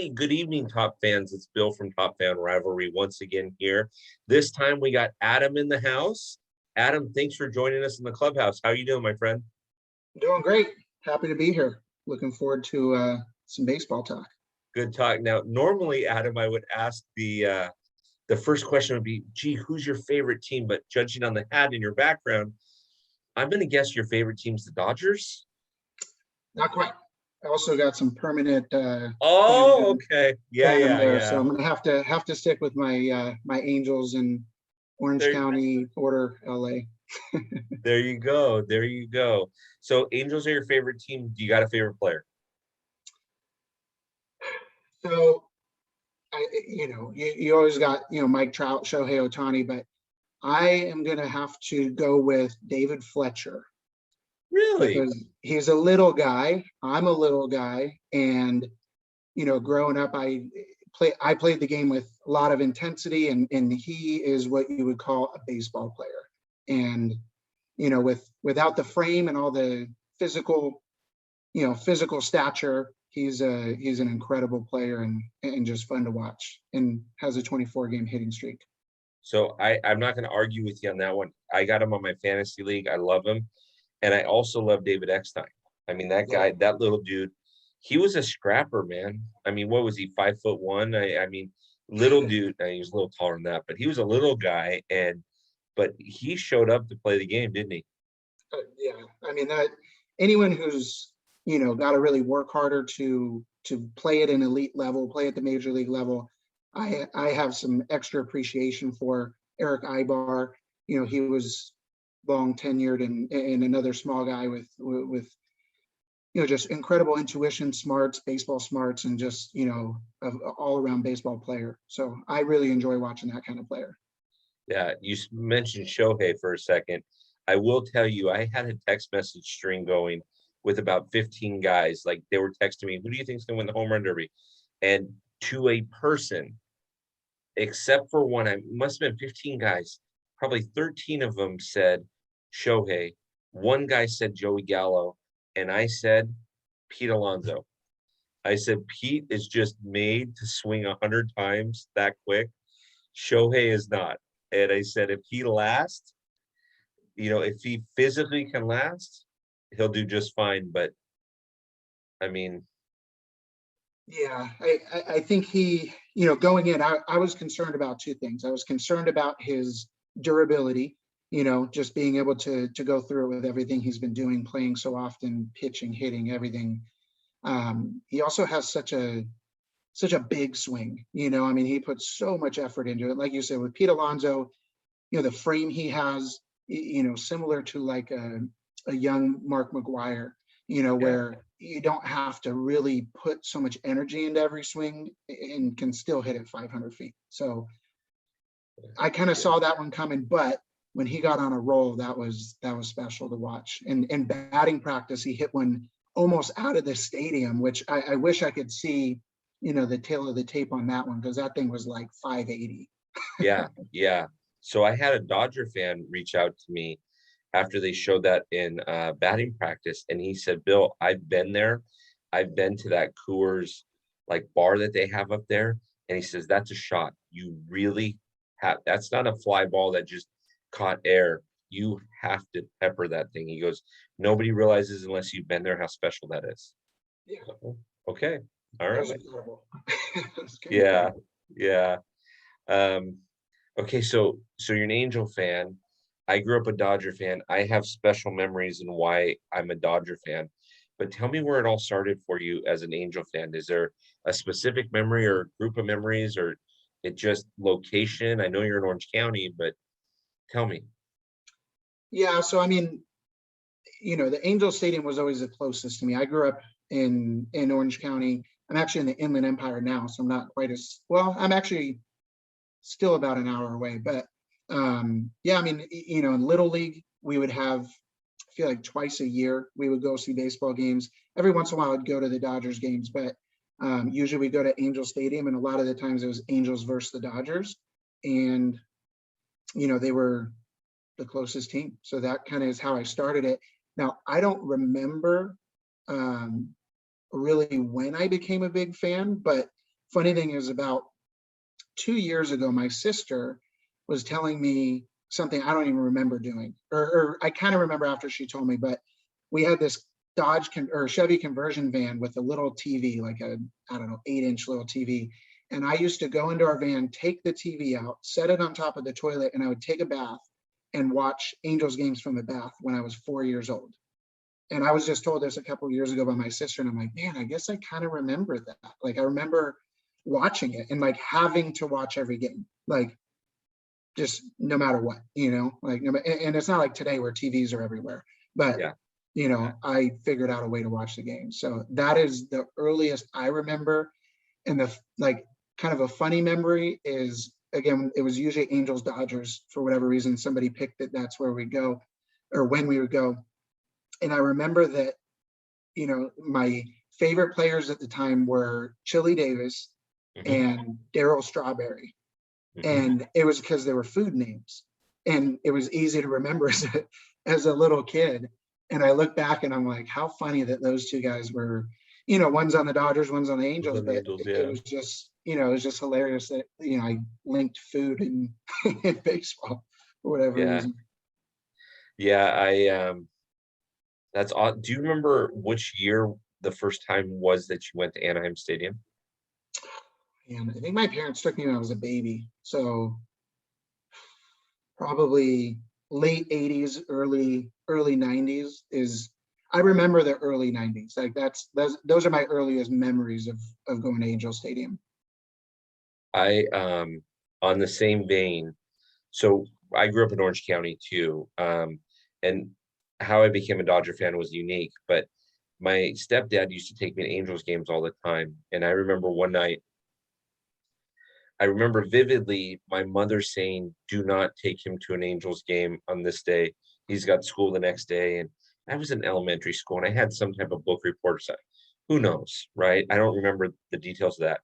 Hey, good evening, Top fans. It's Bill from Top Fan Rivalry once again here. This time we got Adam in the house. Adam, thanks for joining us in the clubhouse. How are you doing, my friend? Doing great. Happy to be here. Looking forward to some baseball talk. Good talk. Now, normally, Adam, I would ask the first question would be, gee, who's your favorite team? But judging on the hat in your background, I'm going to guess your favorite team's the Dodgers. Not quite. I also got some permanent Oh, okay. Yeah. there, so I'm gonna have to stick with my my Angels in Orange There, County, Porter, LA. there you go. There you go. So Angels are your favorite team. Do you got a favorite player? So you always got Mike Trout, Shohei Ohtani, but I am gonna have to go with David Fletcher Really? because he's a little guy. I'm a little guy, and growing up, I played the game with a lot of intensity, and he is what you would call a baseball player. And without the frame and all the physical stature, he's an incredible player and just fun to watch, and has a 24-game hitting streak. So I'm not going to argue with you on that one. I got him on my fantasy league. I love him. And I also love David Eckstein. I mean, that guy, that little dude, he was a scrapper, man. I mean, what was he, 5'1"? I mean, little dude. He was a little taller than that, but he was a little guy. But he showed up to play the game, didn't he? Yeah, I mean that anyone who's got to really work harder to play at an elite level, play at the major league level. I have some extra appreciation for Eric Ibar. He was long tenured and another small guy with just incredible intuition, smarts, baseball smarts, and just all around baseball player. So I really enjoy watching that kind of player. Yeah, you mentioned Shohei for a second. I will tell you, I had a text message string going with about 15 guys. Like, they were texting me, who do you think is going to win the home run derby? And to a person, except for one, I must have been 15 guys, probably 13 of them said Shohei. One guy said Joey Gallo, and I said Pete Alonso. I said Pete is just made to swing 100 times that quick. Shohei is not. And I said, if he lasts, if he physically can last, he'll do just fine. But I mean, yeah, I think he, going in, I was concerned about two things. I was concerned about his durability, just being able to go through it with everything he's been doing, playing so often, pitching, hitting, everything. He also has such a big swing. I mean, he puts so much effort into it. Like you said, with Pete Alonso, the frame he has, similar to like a young Mark McGwire, where you don't have to really put so much energy into every swing and can still hit it 500 feet. So I kind of saw that one coming, but when he got on a roll, that was special to watch. And batting practice, he hit one almost out of the stadium, which I wish I could see, the tail of the tape on that one, because that thing was like 580. Yeah. So I had a Dodger fan reach out to me after they showed that in batting practice, and he said, Bill, I've been there. I've been to that Coors like bar that they have up there. And he says, that's a shot. You really have, that's not a fly ball that just caught air. You have to pepper that thing. He goes, nobody realizes unless you've been there how special that is. Yeah. Okay. All That was right. incredible. Yeah. Okay, so you're an Angel fan. I grew up a Dodger fan. I have special memories and why I'm a Dodger fan. But tell me where it all started for you as an Angel fan. Is there a specific memory or group of memories, or it just location? I know you're in Orange County, but tell me. Yeah, so I mean, the Angel Stadium was always the closest to me. I grew up in Orange County. I'm actually in the Inland Empire now, so I'm not quite as well. I'm actually still about an hour away, but yeah, I mean, in Little League, we would have, I feel like twice a year, we would go see baseball games. Every once in a while, I'd go to the Dodgers games, but usually we go to Angel Stadium, and a lot of the times it was Angels versus the Dodgers, and they were the closest team. So that kind of is how I started it. Now, I don't remember really when I became a big fan, but funny thing is, about 2 years ago, my sister was telling me something I don't even remember doing, or I kind of remember after she told me, but we had this or Chevy conversion van with a little TV, like a, I don't know, 8-inch little TV. And I used to go into our van, take the TV out, set it on top of the toilet, and I would take a bath and watch Angels games from the bath when I was 4 years old. And I was just told this a couple of years ago by my sister, and I'm like, man, I guess I kind of remember that. Like, I remember watching it and like having to watch every game, like just no matter what, like, and it's not like today where TVs are everywhere, but Yeah. I figured out a way to watch the game. So that is the earliest I remember. And the like kind of a funny memory is, again, it was usually Angels Dodgers for whatever reason. Somebody picked it. That's where we go, or when we would go. And I remember that, my favorite players at the time were Chili Davis Hmm. and Daryl Strawberry. Hmm. And it was because they were food names. And it was easy to remember as a little kid. And I look back and I'm like, how funny that those two guys were, one's on the Dodgers, one's on the Angels, On the but Angels, it yeah. was just, it was just hilarious that, I linked food and in baseball for whatever Yeah. reason. Yeah. That's odd. Do you remember which year the first time was that you went to Anaheim Stadium? And I think my parents took me when I was a baby. So probably late 80s, early 90s is, I remember the early 90s. Like those are my earliest memories of going to Angel Stadium. I on the same vein, so I grew up in Orange County too. And how I became a Dodger fan was unique, but my stepdad used to take me to Angels games all the time. And I remember one night, I remember vividly my mother saying, "Do not take him to an Angels game on this day. He's got school the next day." And I was in elementary school and I had some type of book report or something. Who knows, right? I don't remember the details of that.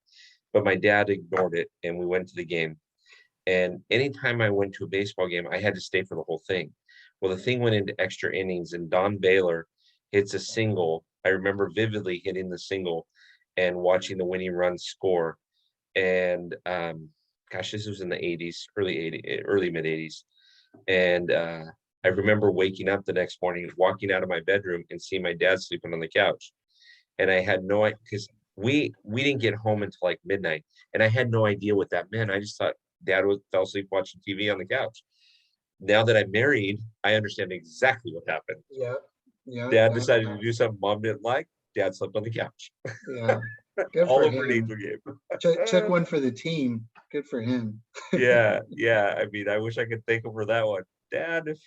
But my dad ignored it and we went to the game. And anytime I went to a baseball game, I had to stay for the whole thing. Well, the thing went into extra innings, and Don Baylor hits a single. I remember vividly hitting the single and watching the winning run score. And gosh, this was in the 80s, early mid 80s. And I remember waking up the next morning, walking out of my bedroom and seeing my dad sleeping on the couch. And I had no idea, because we didn't get home until like midnight, and I had no idea what that meant. I just thought fell asleep watching TV on the couch. Now that I'm married, I understand exactly what happened. Yeah, yeah, Dad that decided to do happens. something mom didn't like. Dad slept on the couch, Yeah, good all for over an him. Angel game. Took one for the team. Good for him. Yeah, yeah. I mean, I wish I could thank him for that one. Dad, if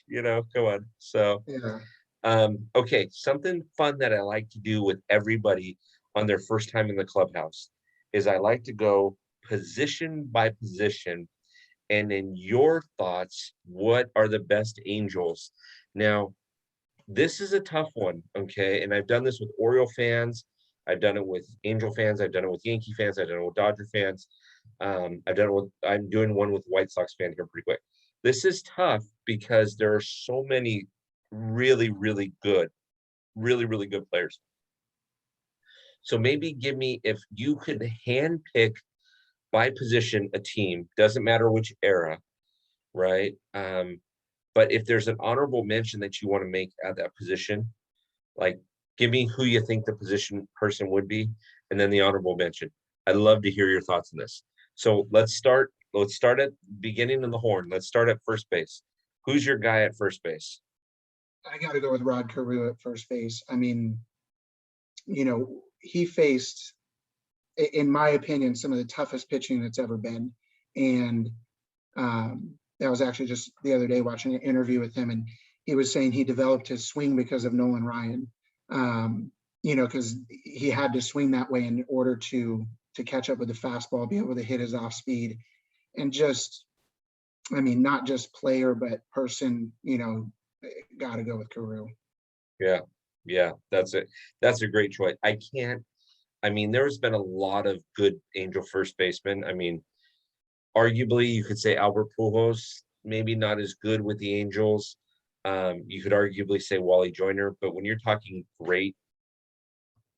come on. So, Yeah. okay, something fun that I like to do with everybody on their first time in the clubhouse is I like to go position by position. And in your thoughts, what are the best Angels? Now, this is a tough one, okay? And I've done this with Oriole fans, I've done it with Angel fans, I've done it with Yankee fans, I've done it with Dodger fans. I'm doing one with White Sox fan here pretty quick. This is tough because there are so many really, really good players. So maybe give me, if you could hand pick by position a team, doesn't matter which era, right? But if there's an honorable mention that you want to make at that position, like give me who you think the position person would be, and then the honorable mention. I'd love to hear your thoughts on this. So let's start. Let's start at beginning of the horn. Let's start at first base. Who's your guy at first base? I got to go with Rod Carew at first base. I mean, he faced, in my opinion, some of the toughest pitching that's ever been. And that was actually just the other day watching an interview with him, and he was saying he developed his swing because of Nolan Ryan. Because he had to swing that way in order to catch up with the fastball, be able to hit his off speed, and just, I mean, not just player but person. Got to go with Carew. Yeah, yeah, that's it. That's a great choice. I can't. I mean, there's been a lot of good Angel first basemen. I mean, arguably, you could say Albert Pujols, maybe not as good with the Angels. You could arguably say Wally Joyner, but when you're talking great,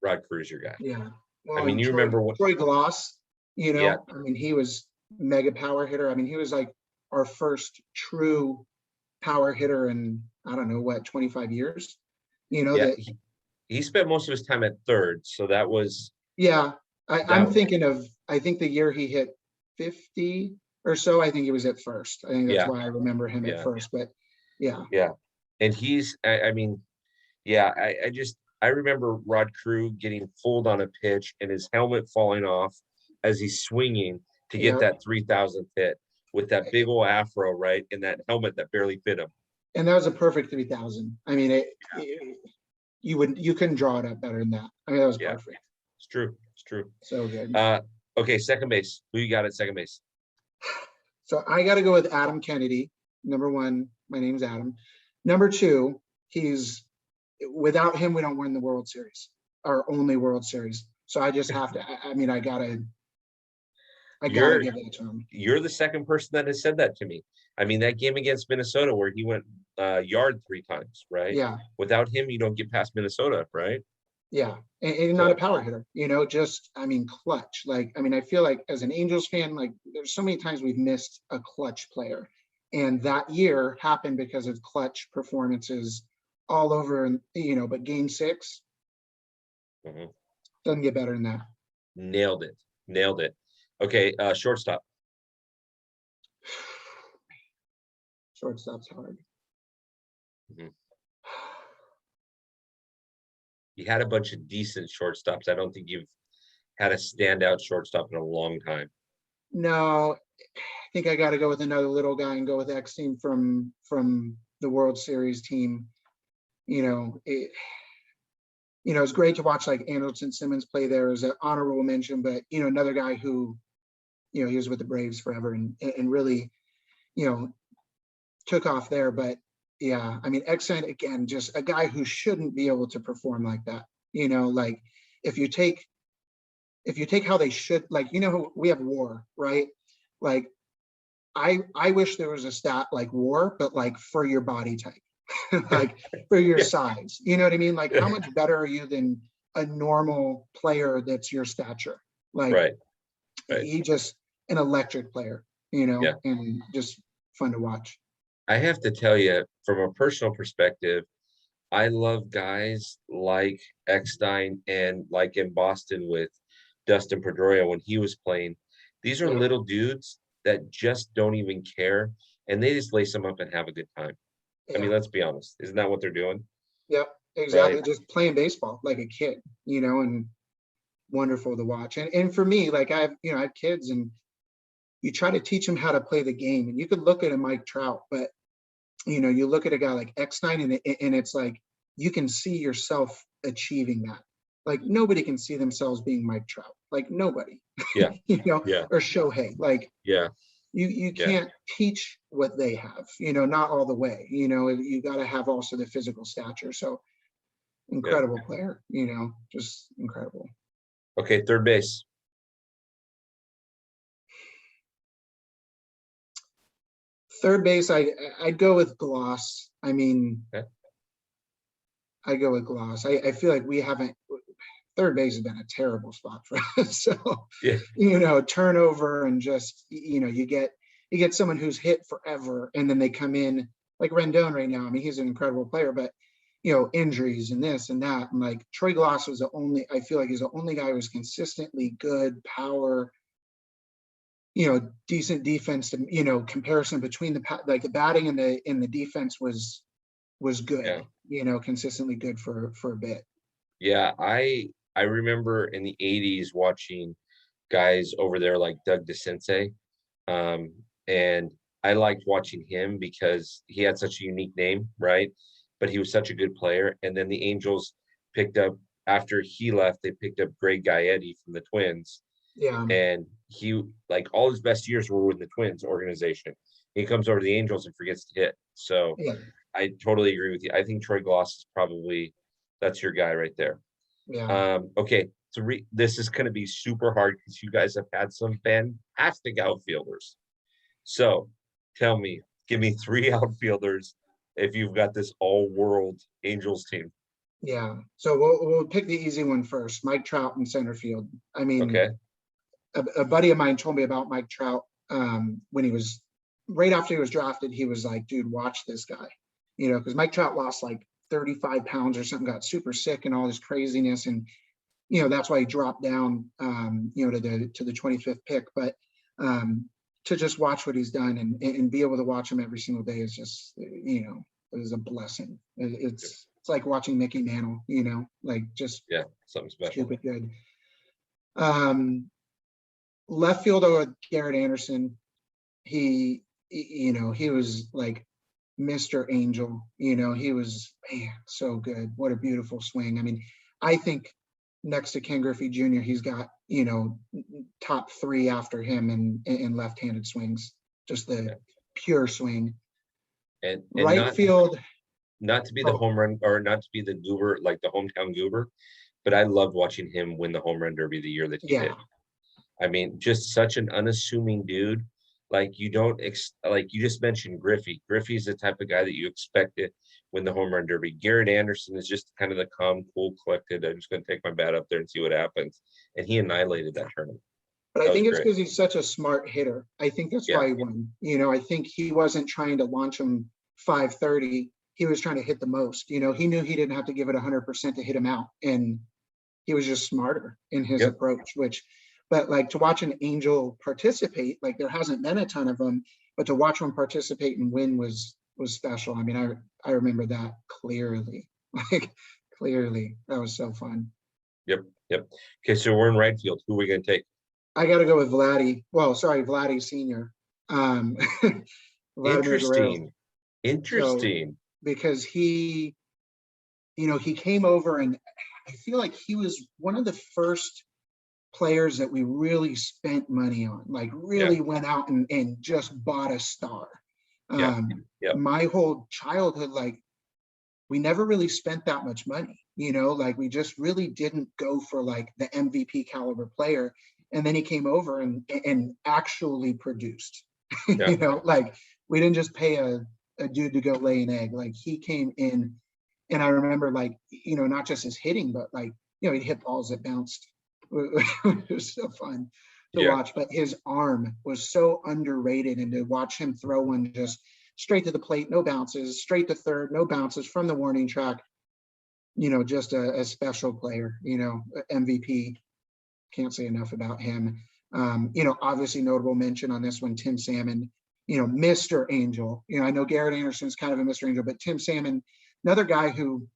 Rod Cruz, your guy. Yeah. I Well, mean, and you remember what? Troy Gloss. You Yeah, know, I mean, he was mega power hitter. I mean, he was like our first true power hitter in, I don't know what, 25 years. You know yeah. that, He spent most of his time at third, so that was yeah. I'm that. thinking of, I think the year he hit 50 or so, I think he was at first. I think that's Yeah, why I remember him at yeah, first. But yeah, yeah. And I mean, yeah, I remember Rod Crew getting fooled on a pitch and his helmet falling off as he's swinging to get yeah. that 3,000th hit with that big old afro, right? And that helmet that barely fit him. And that was a perfect 3000. I mean, you couldn't draw it up better than that. I mean, that was Yeah, perfect. it's true. It's true. So good. Uh, okay, second base. Who you got at second base? So I got to go with Adam Kennedy. Number one, my name's Adam. Number two, he's without him, we don't win the World Series, our only World Series. So I just have to. I mean, I gotta You're give it to him. you're the second person that has said that to me. I mean, that game against Minnesota where he went yard 3 times, right? Yeah, Without him, you don't get past Minnesota, right? yeah, and not a So power hitter. You know, just I mean, clutch. Like I mean, I feel like as an Angels fan, like there's so many times we've missed a clutch player, and that year happened because of clutch performances all over. And you know, but Game 6 mhm. doesn't get better than that. Nailed it. Nailed it. Okay, shortstop. Shortstop's hard. Mhm. You had a bunch of decent shortstops. I don't think you've had a standout shortstop in a long time. No, I think I got to go with another little guy and go with X team from the World Series team. You know, it's great to watch like Anderson Simmons play there as an honorable mention, but you know, another guy who, you know, he was with the Braves forever and really, you know, took off there. But yeah, I mean, Exxon again, just a guy who shouldn't be able to perform like that. You know, like if you take how they should, like, you know, we have WAR, right? Like I wish there was a stat like WAR, but like for your body type, like for your Yeah. size. You know what I mean? Like how much better are you than a normal player that's your stature? Like Right. Right. he just an electric player, you Yeah. know, and just fun to watch. I have to tell you, from a personal perspective, I love guys like Eckstein and like in Boston with Dustin Pedroia when he was playing. These are Yeah, little dudes that just don't even care and they just lace them up and have a good time. I mean, yeah, let's be honest. Isn't that what they're doing? yeah, Right. exactly. Just playing baseball like a kid, you know, and wonderful to watch. And for me, like I have kids and you try to teach them how to play the game. And you could look at a Mike Trout, but you know, you look at a guy like Eckstein and it's like you can see yourself achieving that. Like nobody can see themselves being Mike Trout. Like nobody, Yeah. you know, Yeah. or Shohei. Like Yeah. you Yeah. can't teach what they have, you know, not all the way. You know, you got to have also the physical stature. So Yeah. incredible player, you know, just incredible. Okay. Third base. Third base, I'd go with Gloss. I mean, Okay. I go with Gloss. I feel like we haven't. Third base has been a terrible spot for us. So, Yeah. you know, turnover and just you know, you get someone who's hit forever, and then they come in like Rendon right now. I mean, he's an incredible player, but you know, injuries and this and that. And like Troy Gloss was the only. I feel like he's the only guy who was consistently good power. You know, decent defense. You know, comparison between the batting and the defense was Yeah. good. You know, consistently good for a bit. Yeah. I remember in the 80s watching guys over there like Doug DeCince. Um, and I liked watching him because he had such a unique name, right? But he was such a good player. And then the Angels picked up after he left, they picked up Greg Gaetti from the Twins. Yeah, And he like all his best years were with the Twins organization. He comes over to the Angels and forgets to hit. So yeah, I totally agree with you. I think Troy Gloss is probably that's your guy right there. yeah. Okay, this is going to be super hard because you guys have had some fantastic outfielders. So tell me, give me three outfielders if you've got this all-world Angels team. Yeah. So we'll pick the easy one first. Mike Trout in center field. I mean, Okay. a buddy of mine told me about Mike Trout when he was right after he was drafted. He was like, dude, watch this guy, because Mike Trout lost like 35 pounds or something, got super sick and all this craziness. And, that's why he dropped down, to the 25th pick. But to just watch what he's done and be able to watch him every single day is just, it is a blessing. It's like watching Mickey Mantle, like just something special. stupid good. Left field with Garrett Anderson, he was like Mr. Angel. He was, man, so good. What a beautiful swing. I mean, I think next to Ken Griffey Jr., he's got, top 3 after him in left-handed swings, just the pure swing. And right field. Not to be the home run or not to be the goober, like the hometown goober, but I loved watching him win the home run derby the year that he did. I mean, just such an unassuming dude. Like you don't like you just mentioned Griffey. Griffey's the type of guy that you expect to win the home run derby. Garrett Anderson is just kind of the calm, cool, collected. I'm just going to take my bat up there and see what happens. And he annihilated that tournament. But I think it's because he's such a smart hitter. I think that's why he won. I think he wasn't trying to launch him 530. He was trying to hit the most. He knew he didn't have to give it 100% to hit him out. And he was just smarter in his approach, but like to watch an Angel participate, like there hasn't been a ton of them, but to watch one participate and win was special. I mean, I remember that clearly, clearly. That was so fun. Yep. Okay, so we're in right field. Who are we going to take? I got to go with Vladdy. Well, sorry, Vladdy Sr. Interesting. So, because he came over, and I feel like he was one of the first players that we really spent money on, like really went out and just bought a star. My whole childhood, like we never really spent that much money, like we just really didn't go for like the MVP caliber player. And then he came over and actually produced, like we didn't just pay a dude to go lay an egg. Like he came in, and I remember like, not just his hitting, but like, he'd hit balls that bounced. It was so fun to watch, but his arm was so underrated, and to watch him throw one just straight to the plate, no bounces, straight to third, no bounces from the warning track, just a special player, MVP. Can't say enough about him. Obviously notable mention on this one, Tim Salmon, Mr. Angel. I know Garrett Anderson's kind of a Mr. Angel, but Tim Salmon, another guy who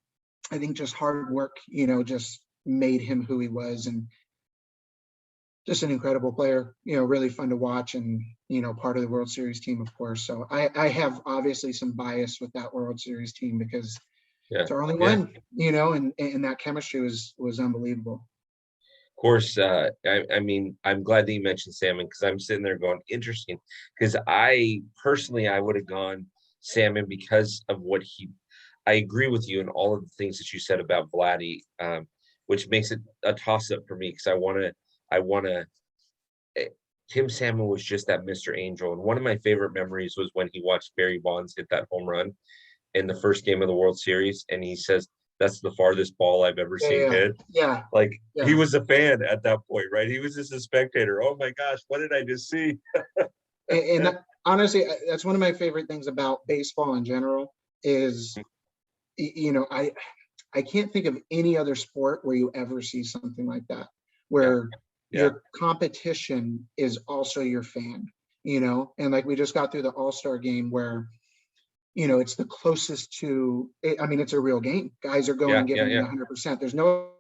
I think just hard work, just made him who he was, and just an incredible player, really fun to watch, and, part of the World Series team, of course. So I have obviously some bias with that World Series team because it's our only one, and that chemistry was unbelievable. Of course, I mean, I'm glad that you mentioned Salmon, because I'm sitting there going, interesting, because I personally, I would have gone Salmon because of what I agree with you in all of the things that you said about Vladdy, which makes it a toss-up for me, because I want to, Tim Salmon was just that Mr. Angel. And one of my favorite memories was when he watched Barry Bonds hit that home run in the first game of the World Series. And he says, that's the farthest ball I've ever seen hit. Like he was a fan at that point, right? He was just a spectator. Oh my gosh, what did I just see? and honestly, that's one of my favorite things about baseball in general is, I can't think of any other sport where you ever see something like that, where your competition is also your fan, and like we just got through the All-Star game where, it's the closest to, I mean, it's a real game. Guys are going and giving 100%. There's no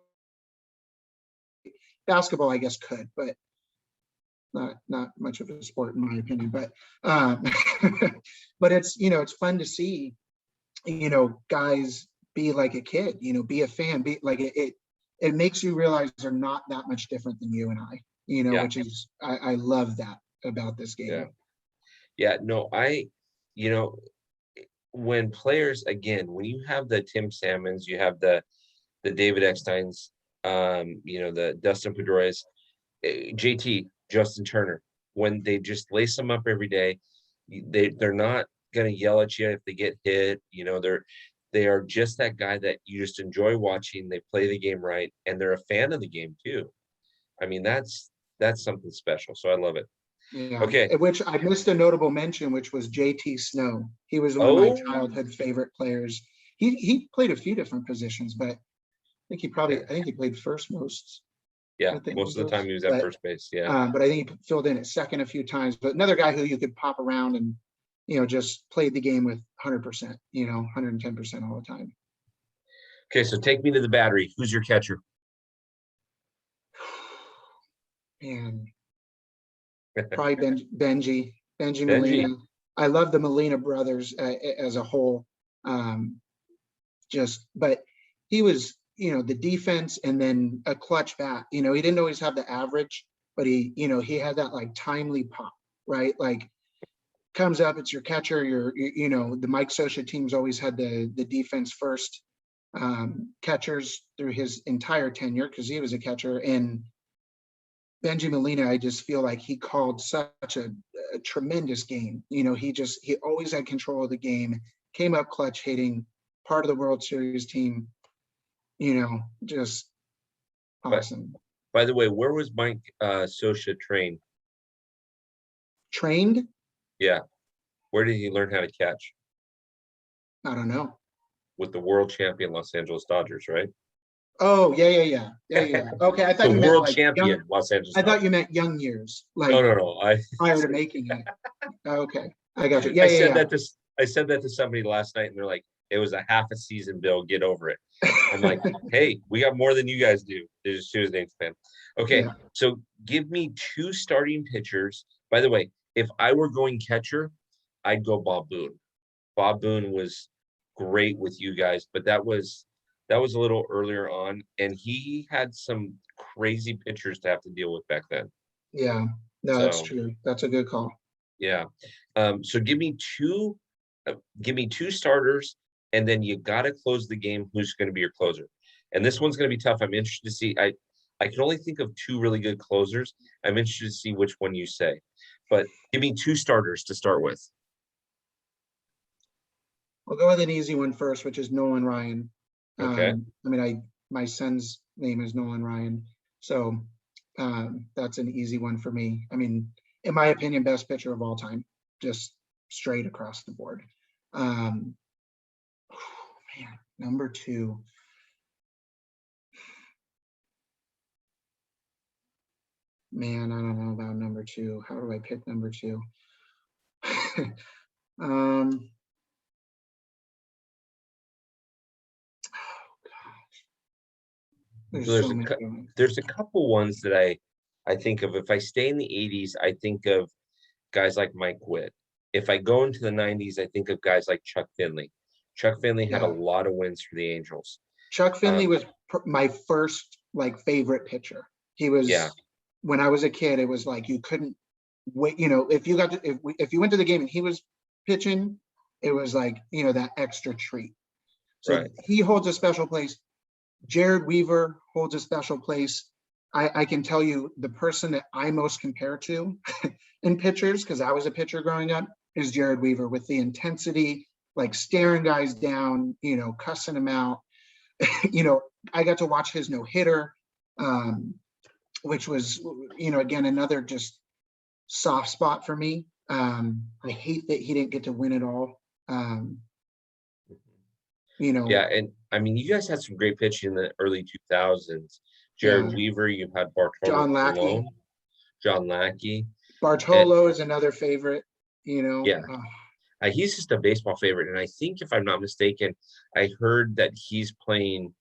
basketball, I guess, could, but not much of a sport in my opinion. But but it's it's fun to see guys be like a kid, be a fan, be like it makes you realize they're not that much different than you and I, which is I love that about this game. No, when players, again, when you have the Tim Salmons, you have the David Ecksteins, the Dustin Pedroias, JT, Justin Turner, when they just lace them up every day, they're not going to yell at you if they get hit. They are just that guy that you just enjoy watching. They play the game right, and they're a fan of the game too. I mean, that's That's something special. So I love it. Yeah, Okay. which I missed a notable mention, which was JT Snow. He was one of my Oh, childhood favorite players. He played a few different positions, but yeah. I think he played first most. Yeah. I think Most was of the time he was at first base. Yeah. but I think he filled in at second a few times. But another guy who you could pop around and just played the game with 100%, 110% all the time. Okay. So take me to the Battery. Who's your catcher? And probably Benji Benji. Molina. I love the Molina brothers as a whole. But he was, the defense and then a clutch bat. He didn't always have the average, but he had that like timely pop, right? Like comes up, it's your catcher. The Mike Scioscia teams always had the defense first catchers through his entire tenure because he was a catcher. And Benji Molina, I just feel like he called such a tremendous game. He always had control of the game, came up clutch hitting, part of the World Series team, just But awesome. by the way, where was Mike Scioscia trained? Trained? Yeah. Where did he learn how to catch? I don't know. With the world champion Los Angeles Dodgers, right? Oh, yeah. Okay, I thought The you meant world like young. champion Los Angeles I thought Dodgers. you meant young years, No, like no, no. prior to making it. Okay, I got you. I Yeah. said that to somebody last night, and they're like, "It was a half a season, Bill. Get over it." I'm like, "Hey, we got more than you guys do." They're just Tuesday fan. Okay, Yeah. so give me two starting pitchers. By the way, if I were going catcher, I'd go Bob Boone. Bob Boone was great with you guys, but that was a little earlier on, and he had some crazy pitchers to have to deal with back then. Yeah. No, that's So true. That's a good call. yeah. So give me two starters, and then you got to close the game. Who's going to be your closer? And this one's going to be tough. I'm interested to see. I can only think of two really good closers. I'm interested to see which one you say. But give me two starters to start with. I'll go with an easy one first, which is Nolan Ryan. Okay. My son's name is Nolan Ryan, so that's an easy one for me. In my opinion, best pitcher of all time, just straight across the board. Man, number two. Man, I don't know about number two. How do I pick number two? There's so many. There's a couple ones that I think of. If I stay in the 80s, I think of guys like Mike Witt. If I go into the 90s, I think of guys like Chuck Finley. Chuck Finley had a lot of wins for the Angels. Chuck Finley was my first favorite pitcher. He was when I was a kid. It was like you couldn't wait. If you went to the game and he was pitching, it was like that extra treat. So he holds a special place. Jared Weaver holds a special place. I can tell you the person that I most compare to in pitchers, because I was a pitcher growing up, is Jared Weaver with the intensity, like staring guys down, cussing them out. I got to watch his no-hitter, which was, again, another just soft spot for me. I hate that he didn't get to win it all. Yeah, and you guys had some great pitching in the early 2000s. Jared Weaver, you had Bartolo John Lackey. Bartolo is another favorite, Yeah. He's just a baseball favorite. And I think, if I'm not mistaken, I heard that he's playing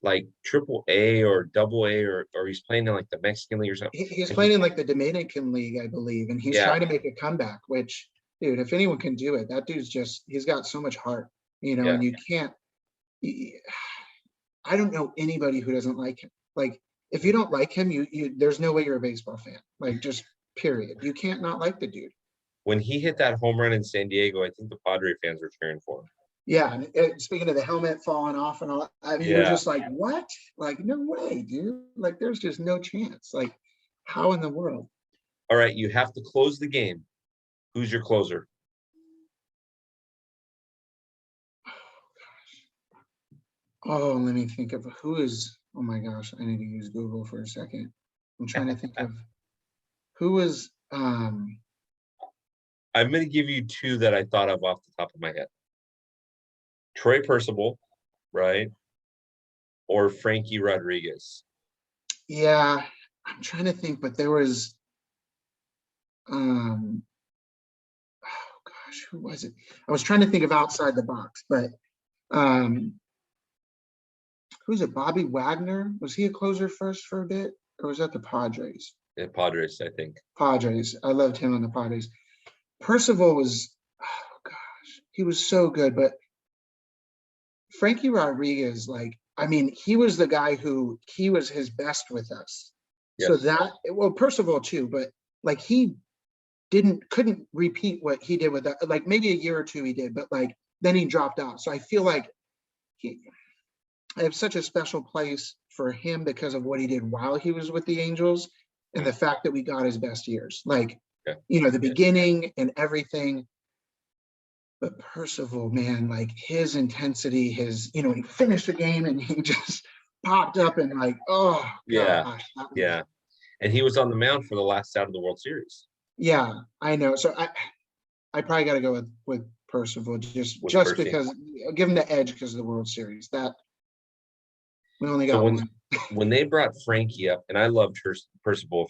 like AAA or AA, or he's playing in like the Mexican League or something. He's playing in like the Dominican League, I believe. And he's trying to make a comeback, which, dude, if anyone can do it, that dude's he's got so much heart, and you can't, I don't know anybody who doesn't like him. Like, if you don't like him, there's no way you're a baseball fan. Like, just period. You can't not like the dude. When he hit that home run in San Diego, I think the Padre fans were cheering for him. Yeah, and speaking of the helmet falling off and all, you're just like, what? Like, no way, dude. Like, there's just no chance. Like, how in the world? All right, you have to close the game. Who's your closer? Oh, let me think of who is. Oh my gosh, I need to use Google for a second. I'm trying to think of Who was I'm going to give you two that I thought of off the top of my head. Troy Percival, right? Or Frankie Rodriguez. yeah, I'm trying to think, but there was oh gosh, who was it? I was trying to think of outside the box, but um who's it? Bobby Wagner? Was he a closer first for a bit? Or was that the Padres? The Padres, I think. Padres. I loved him on the Padres. Percival was, oh gosh, he was so good. But Frankie Rodriguez, like, I mean, he was the guy who he was his best with us. So Yes. that, well, Percival too, but like he couldn't repeat what he did with that. Like maybe a year or two he did, but like then he dropped out. So I feel like I have such a special place for him because of what he did while he was with the Angels and the fact that we got his best years. Like, Yeah. the beginning and everything. But Percival, man, like his intensity, he finished the game and he just popped up and like, oh Yeah. gosh. Yeah. And he was on the mound for the last out of the World Series. Yeah, I know. So I probably got to go with Percival just Percy. because give him the edge because of the World Series. That we only got one. When they brought Frankie up, and I loved Percival.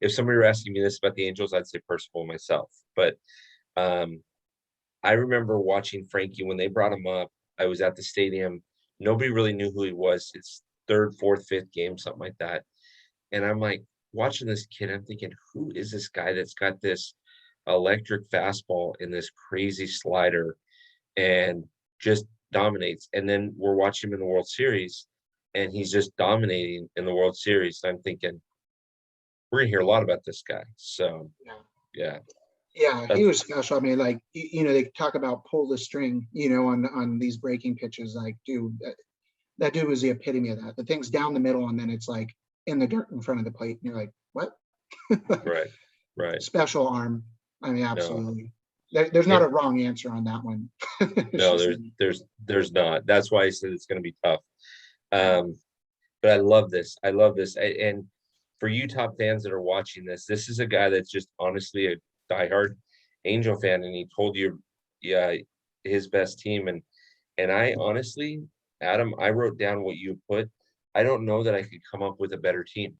If somebody were asking me this about the Angels, I'd say Percival myself. But I remember watching Frankie when they brought him up. I was at the stadium. Nobody really knew who he was. It's third, fourth, fifth game, something like that. And I'm like watching this kid. I'm thinking, who is this guy that's got this electric fastball and this crazy slider and just dominates? And then we're watching him in the World Series, and he's just dominating in the World Series. I'm thinking, we're gonna hear a lot about this guy. So, yeah. Yeah, he was special. I mean, like they talk about pull the string, on these breaking pitches. Like, dude, that dude was the epitome of that. The thing's down the middle, and then it's like in the dirt in front of the plate, and you're like, what? Right. Special arm. I mean, No. absolutely. There's not a wrong answer on that one. No, there's not. That's why I said it's going to be tough. But I love this. And for you top fans that are watching this is a guy that's just honestly a diehard Angel fan, and he told you, yeah, his best team. And I honestly, Adam, I wrote down what you put. I don't know that I could come up with a better team.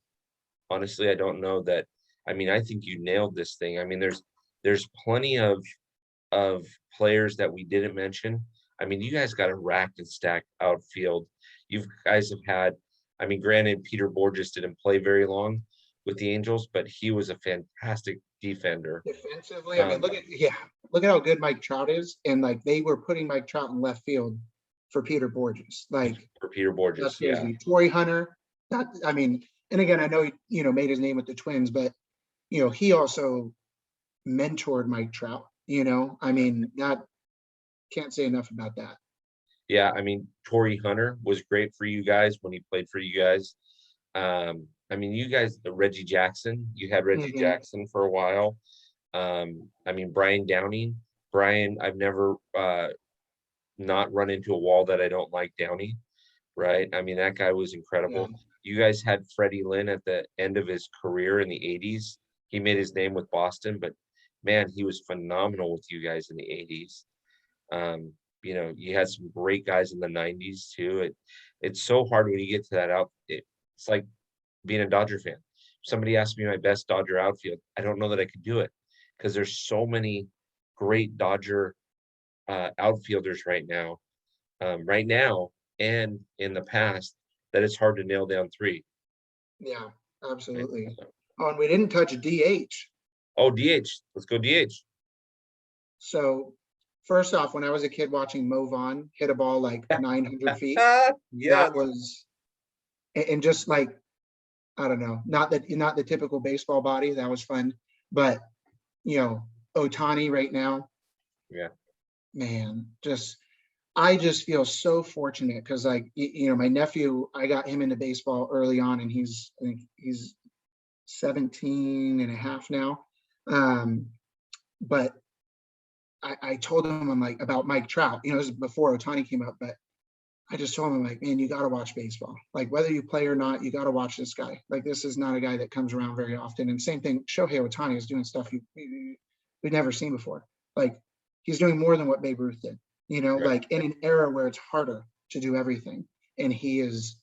Honestly, I don't know that. I mean, I think you nailed this thing. I mean, there's plenty of players that we didn't mention. I mean, you guys got a racked and stacked outfield. You guys have had, I mean, granted, Peter Borges didn't play very long with the Angels, but he was a fantastic defender. Defensively, I mean, look at how good Mike Trout is, and like they were putting Mike Trout in left field for Peter Borges. Like for Peter Borges, that's crazy. Torrey Hunter. I mean, and again, I know he made his name with the Twins, but he also mentored Mike Trout. I mean, can't say enough about that. Yeah, I mean, Torrey Hunter was great for you guys when he played for you guys. I mean, you guys, Reggie Jackson, you had Reggie Jackson for a while. I mean, Brian Downing. I've never not run into a wall that I don't like Downey, right? I mean, that guy was incredible. Yeah. You guys had Freddie Lynn at the end of his career in the 80s. He made his name with Boston, but man, he was phenomenal with you guys in the 80s. You had some great guys in the 90s too. It's so hard when you get to that out. It's like being a Dodger fan. If somebody asked me my best Dodger outfield, I don't know that I could do it because there's so many great Dodger outfielders right now and in the past that it's hard to nail down three. Yeah, absolutely. Right? Oh, and we didn't touch DH. Oh, DH. Let's go DH. So first off, when I was a kid watching Mo Vaughn hit a ball like 900 feet, that was, and just like, I don't know, not the typical baseball body. That was fun, but Ohtani right now. Yeah, man, I just feel so fortunate because like, my nephew, I got him into baseball early on and I think he's 17 and a half now. But I told him, I'm like, about Mike Trout, this is before Ohtani came up, but I just told him, like, man, you got to watch baseball. Like, whether you play or not, you got to watch this guy. Like, this is not a guy that comes around very often. And same thing, Shohei Ohtani is doing stuff we've never seen before. Like, he's doing more than what Babe Ruth did, Right. like in an era where it's harder to do everything. And he is,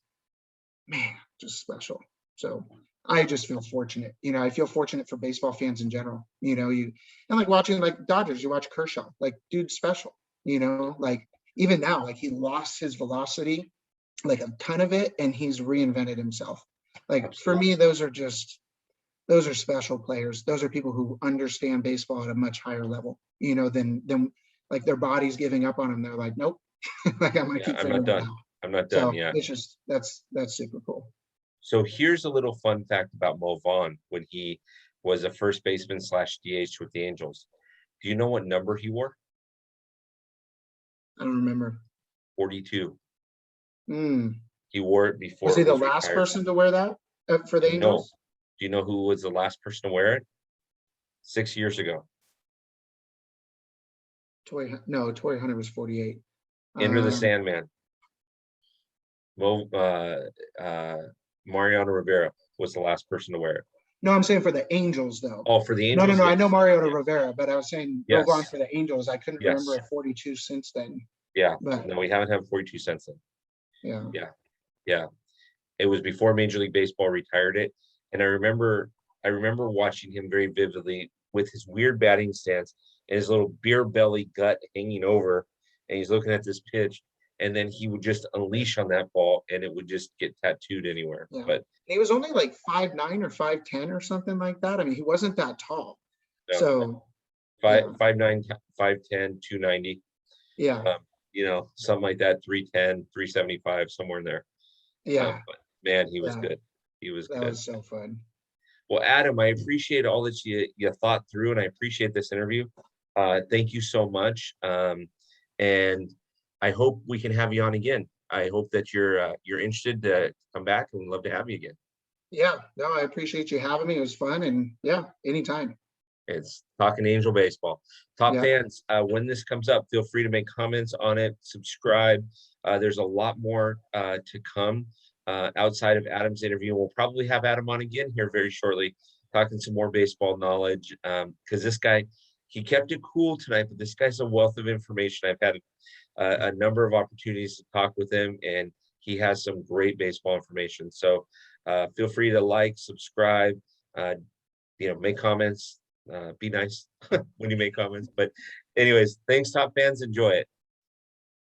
man, just special. So I just feel fortunate. I feel fortunate for baseball fans in general. And like watching like Dodgers, you watch Kershaw, like dude's special, like even now, like he lost his velocity, like a ton of it, and he's reinvented himself. Like for Absolutely. me, those are special players. Those are people who understand baseball at a much higher level, than like their body's giving up on them. They're like, nope, like I'm gonna Yeah, keep I'm not figuring it done. out. I'm not done. So Yeah. it's just that's super cool. So here's a little fun fact about Mo Vaughn when he was a first baseman / DH with the Angels. Do you know what number he wore? I don't remember. 42. Mm. He wore it Was before he it the was last retired. person to wear that for the No. Angels? Do you know who was the last person to wear it? 6 years ago. Torrey Hunter was 48. Into the Um, Sandman. Mo, Mariano Rivera was the last person to wear it. no, I'm saying for the Angels though. Oh, for the No, no, Angels, no. I know yes. Mariota Yes. Rivera, but I was saying move on Yes. for the Angels. I couldn't remember Yes. a 42 since then. Yeah. But No, we haven't had 42 cents then. yeah, Yeah. Yeah. It was before Major League Baseball retired it. And I remember watching him very vividly with his weird batting stance and his little beer belly gut hanging over, and he's looking at this pitch, and then he would just unleash on that ball and it would just get tattooed anywhere. yeah. But He was only like 5'9" or 5'10" or something like that. I mean, he wasn't that tall. no, So five yeah, 5'9", 5'10", 290, yeah, something like that, 310, 375, somewhere in there. yeah, But man, he was yeah. good. He was That good. was so fun. Well, Adam, I appreciate all that you thought through, and I appreciate this interview. Thank you so much. And I hope we can have you on again. I hope that you're interested to come back, and we'd love to have you again. Yeah, no, I appreciate you having me. It was fun, and yeah, anytime. It's Talking Angel Baseball. Top Yeah, fans, when this comes up, feel free to make comments on it, subscribe. There's a lot more to come outside of Adam's interview. We'll probably have Adam on again here very shortly, talking some more baseball knowledge. Because this guy, he kept it cool tonight, but this guy's a wealth of information. I've had a number of opportunities to talk with him, and he has some great baseball information. So feel free to like, subscribe, make comments. Be nice when you make comments. But anyways, thanks, top fans. Enjoy it.